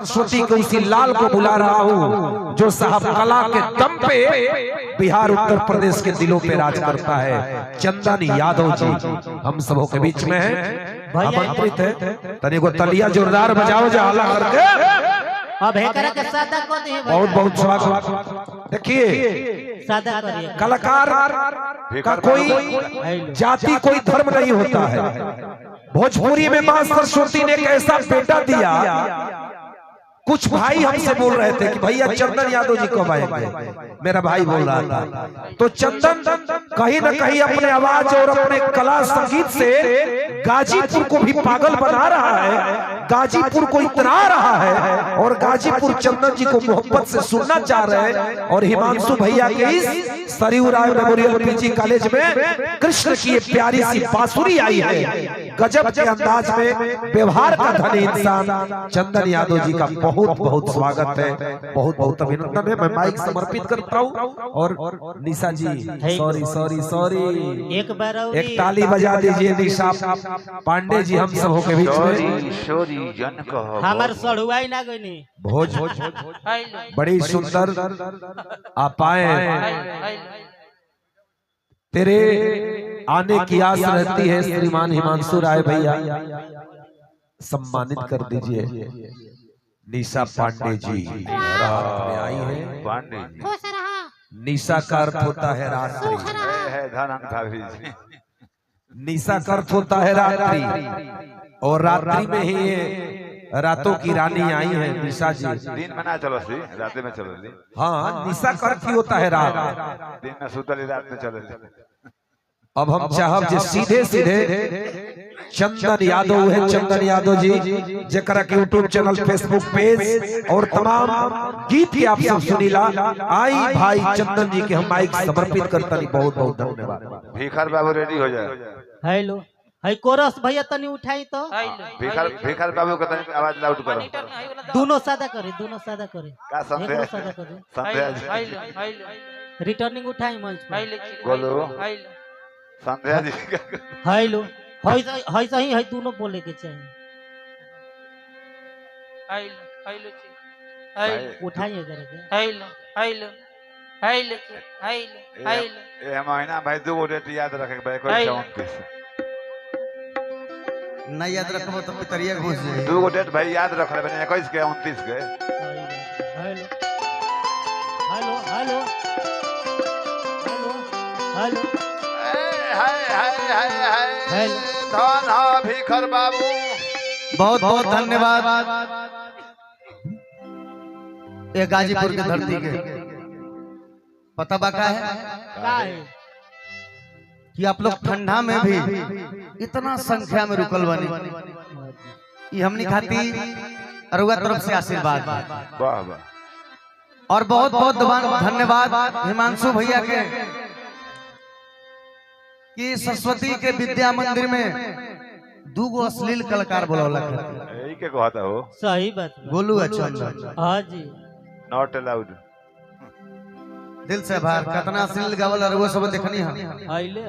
सरस्वती के उसी लाल को बुला रहा हूँ जो साहब कला के दम पे बिहार उत्तर प्रदेश के दिलों पे राज करता है। चंदन यादव जी हम सबों के बीच में है, आमंत्रित है। तनी को तलिया जोरदार बजाओ जा हल्ला करके। बहुत बहुत स्वागत। देखिए कलाकार का कोई जाति कोई धर्म नहीं होता है। भोजपुरी में मां सरस्वती ने एक ऐसा बेटा दिया। कुछ भाई हमसे बोल रहे थे कि भैया चंदन यादव जी कब आएंगे, मेरा भाई बोल रहा था। तो चंदन कहीं न कहीं अपने आवाज और अपने कला संगीत से गाजीपुर को भी पागल बना रहा है, गाजीपुर को इतना रहा है और गाजीपुर चंदन जी को मोहब्बत से सुनना चाह रहे हैं। और हिमांशु भैया के इस सरयू राय मेमोरियल पीजी कॉलेज में कृष्ण की ये प्यारी सी बांसुरी आई है। गजब के अंदाज में व्यवहार का धनी इंसान चंदन यादव जी का बहुत बहुत स्वागत है, बहुत बहुत अभिनंदन है। मैं माइक समर्पित करता हूँ। और निशा जी सॉरी सॉरी सॉरी एक ताली बजा दीजिए निशा पांडे जी हम सबों के बीच में। हमार सड़ुआई ना गईनी भोज बड़ी सुंदर आप आए, तेरे आने की आस रहती है। श्रीमान हिमांशु राय भैया सम्मानित कर दीजिए। निशा पांडे जी रात में आई है। पांडे जी निशा का अर्थ होता है रात्रि, निशा का अर्थ होता है रात्रि, और रात्रि में ही ये रातों की रानी आई है निशा जी। दिन में ना चलो सी, रात में चलो सी। हाँ निशा का अर्थ ही होता है रात, दिन में सुतली रात में चलो सी। अब हम चाहब जे सीधे सीधे चंदन यादव है, चंदन यादव जी जरा के यूट्यूब चैनल, फेसबुक पेज और तमाम गीत की आप सब सुनीला आई भाई चंदन जी के हम माइक समर्पित करता नहीं। बहुत बहुत धन्यवाद। भिखार बाबू रेडी हो जाए। हेलो हाय कोरस भैया तनी उठाई तो। भिखार बाबू का तनी आवाज लाउड करो। दोनों सादा करे, दोनों सादा करे। का संदेह सादा करे। संदेह रिटर्निंग उठाई मंच पे बोलो। संध्या जी हेलो हाय सही है, दोनों बोले के चाहिए। उठाइए करके ए महीना भाई दो डेट याद रखे भाई। कोई 34 नहीं याद रखबो तो पितरिया घुस जाए। दो डेट भाई याद रख ले बने 21 के 29 के। Hello hello hello hello hi धन हा भिखार बाबू बहुत बहुत धन्यवाद। ये गाजीपुर की धरती के पता बाका है कि आप लोग ठंडा में भी इतना संख्या में रुकल बनी। ये हमने खाती अरुआ तरफ से आशीर्वाद। वाह वाह। और बहुत बहुत धन्यवाद हिमांशु भैया के कि सरस्वती के विद्या मंदिर में दूगो अश्लील कलाकार बोलौला करते। यही के कहता हो। सही बात गोलू चंदन। हाँ जी नॉट अलाउड। दिल से बाहर कितना अश्लील गावल और वो सब देखनी है। आइले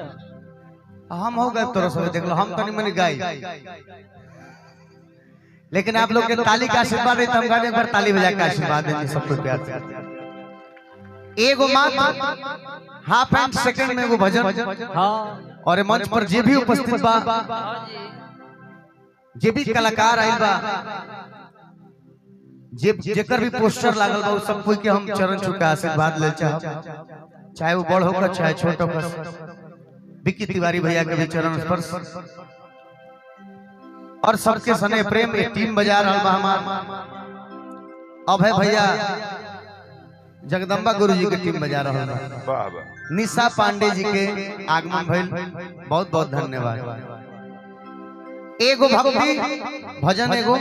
हम हो गए तोरा सब देख लो, हम तनी मनी गाई, लेकिन आप लोग के ताली का आशीर्वाद है। हम गाने एक बार ताली बजा के आशीर्वाद देंगे सबको प्यार से। एगो मात्र हाफ एंड सेकंड में वो भजन। हाँ और मंच पर जे भी उपस्थित बा, जे भी कलाकार आइल बा, जेकर भी पोस्टर लागल बा, उस सब कोई के हम चरण छू के आशीर्वाद ले चाहब। चाहे वो बड़ होकर चाहे छोट होकर। विक्की तिवारी भैया के भी चरण स्पर्श और सबके सने प्रेम एक टीम बजा रहा बा हमार अभय भैया जगदम्बा गुरु जी की टीम बजा रहा है। वाह वाह। निशा पांडे जी के आगमन भइल, बहुत बहुत धन्यवाद। एगो भक्ति भजन एगो,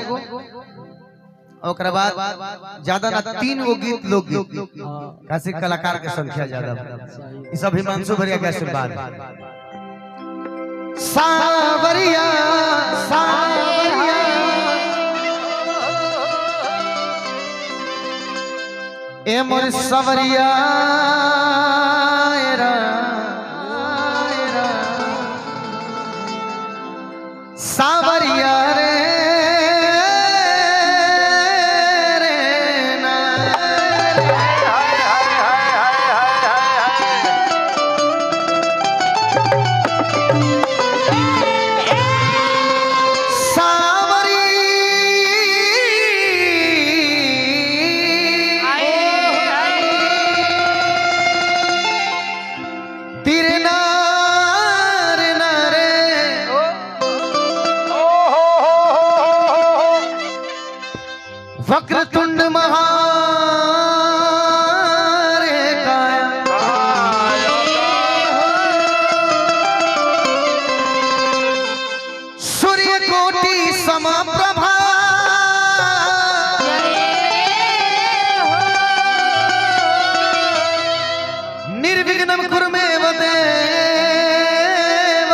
ओकरा बाद ज्यादा ना 3 गो गीत लोकगीत। काशी कलाकार के संख्या ज्यादा, ई सब हिमांशु भैया के आशीर्वाद। सावरिया सावरिया ए मोर सवरिया सावरिया रे वक्रतुंड महाकाय सूर्य कोटि समप्रभा निर्विघ्नं कुरु मे देव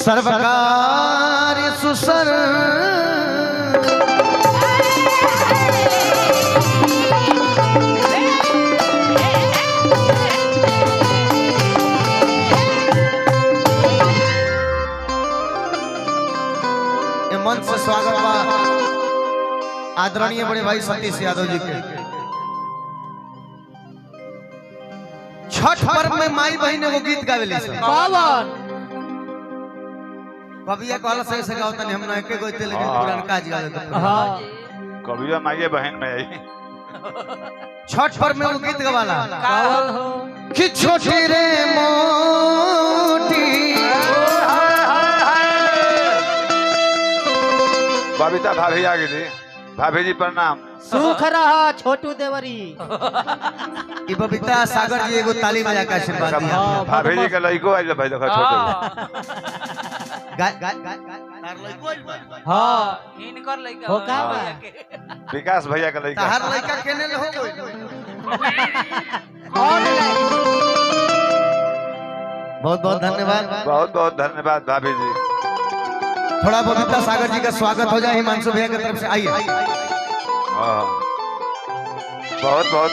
सर्वकार्येषु मन से स्वागत बा आदरणीय बड़े भाई सतीश यादव जी के। छठ पर्व में माई बहन एगो गीत गावेली सन। कभी एक वाला सही से गाओ तनी हम ना एके गोइते लेकिन पुरान काज गा देते। हां कभी माई बहन में आई छठ पर्व में वो गीत गवाला कावल हो कि छोटी रे मोटी बबीता भाभी आ गई थी। भाभी जी प्रणाम। सुख रहा छोटू देवरी। ई बबीता सागर जी एगो ताली बजा के आशीर्वाद दिया। भाभी जी के लइको आइल भाई देखो छोटे तार लइको आइल बा। हां इनकर लइका हो का बा विकास भैया के लइका तार लइका केने ले हो गइल कौन ले बहुत बहुत धन्यवाद। बहुत बहुत धन्यवाद भाभी जी। थोड़ा बबीता सागर जी का स्वागत हो जाए हिमांशु भैया की तरफ से। आइए हाँ बहुत बहुत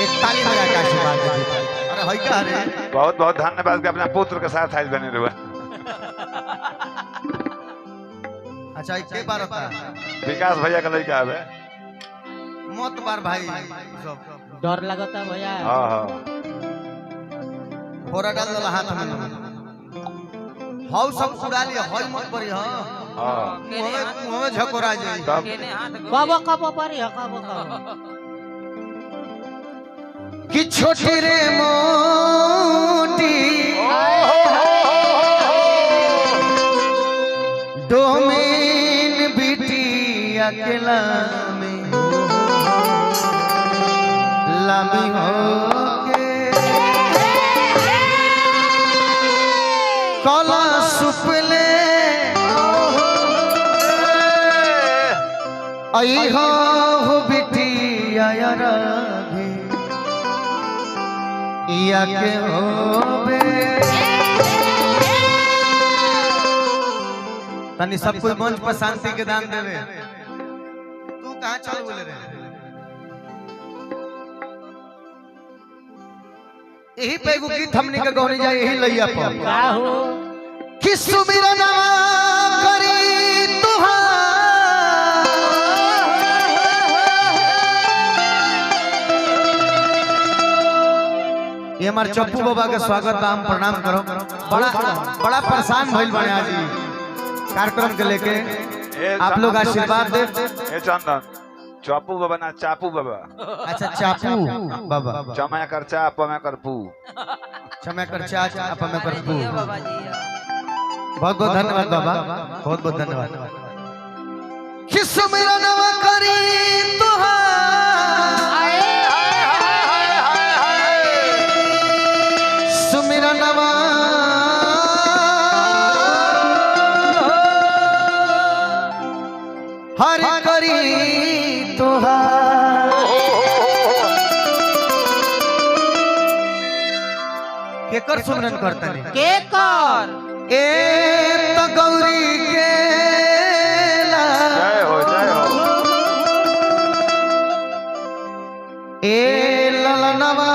एक ताली बजा के आशीर्वाद दीजिए। अरे होई का रे बहुत बहुत धन्यवाद कि अपने पुत्र के साथ आइल बने रहुआ। अच्छा के बार होता विकास भैया का लइका है मत बार भाई सब डर लगता भैया। हाँ हाँ फोरा डाल दला हाथ में हाउ सब उड़ा लिया होई मत पड़ी। हां हाँ मुंह में झकोरा जाई तब केने हाथ बाबा कब पारी कब कि छोटी रे मोटी डोमेन बिटिया के लामी लामी हो के कला सुपले आई हो बिटिया रागी या के होबे तनी सब कोई मंच पर शांति के दान देवे। तू कहां चल बोले रे यही पे एगो गीत हमनी के गौनी जाए यही लइया पर का हो कि सुमिरनवा करी ये हमारे चप्पू बाबा के स्वागत बा। हम प्रणाम करो। बड़ा बड़ा परेशान भइल बने आज ई कार्यक्रम के लेके। आप लोग आशीर्वाद दे। ए चंदन चापू बाबा ना चापू बाबा। अच्छा चापू बाबा चमा कर चाप में कर पू क्षमा कर चाच आप में कर पू। बाबा जी बहुत बहुत धन्यवाद बाबा बहुत बहुत धन्यवाद। कि सुमिरनवा करी तुहार सुमिरनवा हरि करी तुहार केकर सुमिरन करता नहीं के कर ए तो गौरी के जय हो ए ललनवा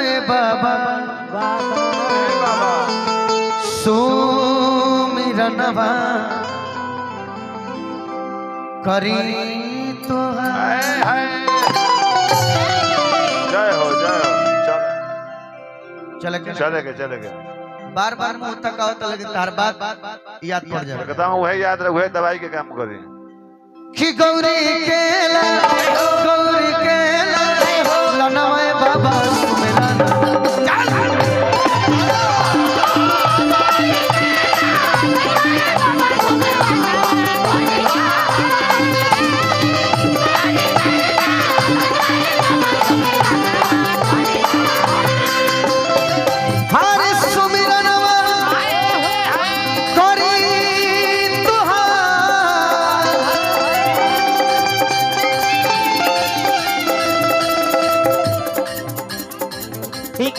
ए बाबा बाबा सुमिरनवा करी तो हाय हाय जय हो चले चले के बार बार मुंह तक आओ तो लगे तार बात याद पड़ जाए। कहता हूँ वही याद रहे वही दवाई के काम करी कि गौरी केला लनवा ए बाबा सुमिरनवा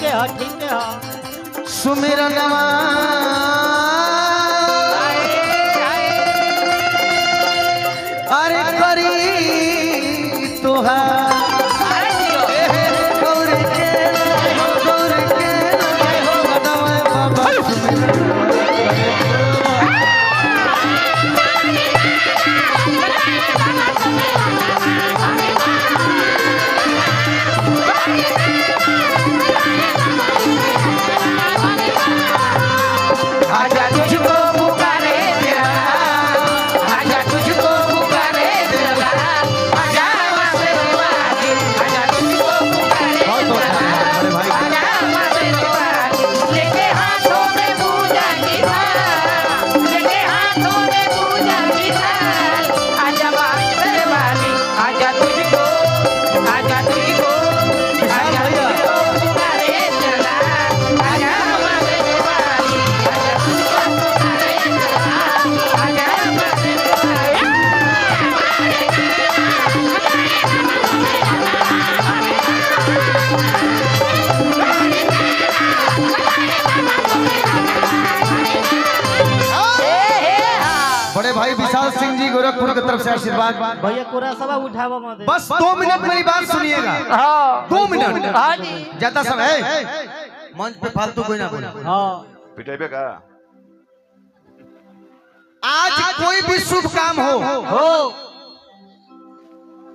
ठीके हो ठीके हो सुमिरनवा अरे करी तोहार गौर के बाबा आजा तुझको पुकारे तेरा आजा तुझको पुकारे तेरा आजा वासे वाके आजा तुझको पुकारे तेरा आजा वासे वाके लेके हाथों में पूजा की थाल लेके हाथों में पूजा की थाल आजा वासे वाके आजा तुझको आजा तुझको आजा तुझको पुकारे तेरा आजा वासे वाके आजा तुझको पुकारे तेरा आजा वासे वाके बड़े भाई विशाल सिंह जी गोरखपुर की तरफ से आशीर्वाद। भैया कोरा सभा उठावा मत बस 2 मिनट मेरी बात सुनिएगा। 2 मिनट हाँ जी ज्यादा समय है मंच पे फालतू कोई ना बोले। हां पिटाई का आज कोई भी शुभ काम हो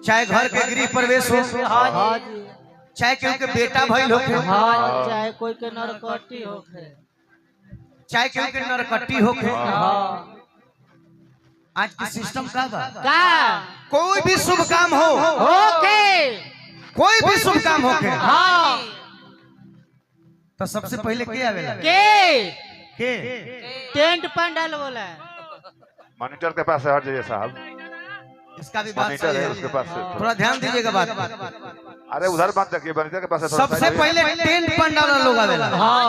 चाहे घर के गृह प्रवेश हो हां जी चाहे केहू के बेटा भइल होखे हां चाहे कोई के नरकटी होखे चाहे केहू के नरकट्टी होखे हां आज के सिस्टम का बा का कोई भी शुभ काम हो ओके कोई भी शुभ काम होखे हां तो सबसे पहले के आवेला के के टेंट पंडाल बोला मॉनिटर के पास है, हट जाइए साहब। इसका भी बात मॉनिटर सही है है उसके पास से। थोड़ा ध्यान दीजिएगा बात अरे उधर बात देखिए, मॉनिटर के पास है, थोड़ा सबसे साइड में। पहले टेंट पंडाल वाला लोग आवेला हां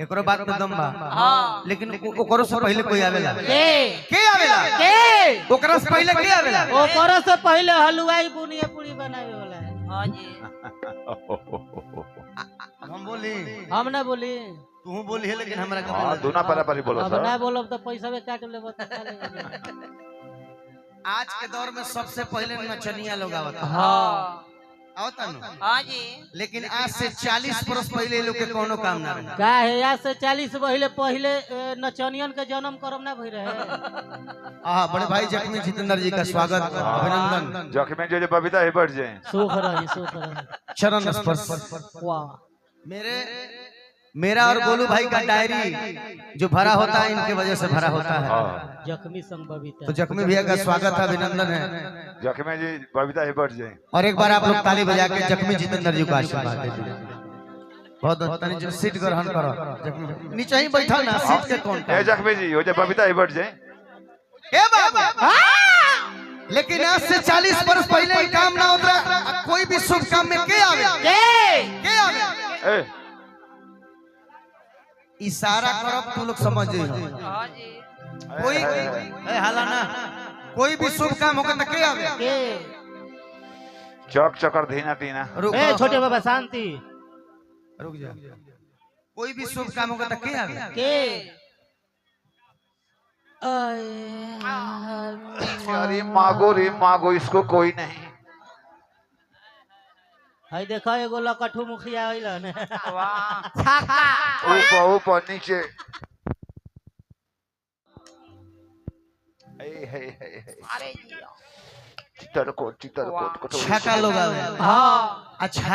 एकरो बात में दम बा हाँ लेकिन ओकरो से पहले कोई आवेला के आवेला के ओकरा से पहले के आवेला ओकरो से पहले हलवाई बुनिया पूरी बनावे वाला है हाँ जी हम बोली हम ना बोली तू बोली है लेकिन हमरा हाँ, दोनों पर ही बोलो अब ना सर। बोलब तो पैसा भी काट लेबो तो खा लेबो। आज के दौर में सबसे पहले नचनिया लोग आवता हाँ आवता न हाँ जी लेकिन आज से 40 वर्ष पहले लोग के कोनो काम ना रहे का है आज से 40 पहले नचनियन के जन्म करम ना भई रहे आहा बड़े भाई जख्मी जितेंद्र जी का स्वागत अभिनंदन जोखिम जो बबीता ही बढ़ जाए। सुख रही चरण स्पर्श वाह मेरा और गोलू भाई का डायरी जो भरा होता है इनके वजह से भरा होता है। हाँ। जख्मी संग बबीता तो जख्मी भैया का स्वागत है अभिनंदन है जोखिम जी बबीता ही बढ़ जाए। और एक बार आप लोग ताली बजा के जख्मी जितेंद्र जी को आशीर्वाद दे दीजिए। बहुत तनी जो सीट ग्रहण करो जख्मी नीचे ही बैठा ना सीट के कौन ए जोखिम जी, वो जो बबीता ही बढ़ जाए। ए बाबा लेकिन आज से 40 वर्ष पहले ही काम ना होता कोई भी शुभ काम में के आवे के आवे ए इशारा करब तू लोग समझ जाइए हाँ जी कोई ए हाला ना कोई भी शुभ काम होगा तो के आवे के चौक चक्कर धीना तीना। रुक ए छोटे बाबा शांति रुक जा कोई भी शुभ काम होगा तो के आवे के अरे मागो रे मागो, इसको कोई नहीं। हाय देखो एगो लकठू मुखिया आइलन वाह ऊपर ऊपर नीचे। अरे जी चितरकोट छाका लोग आवे हां अच्छा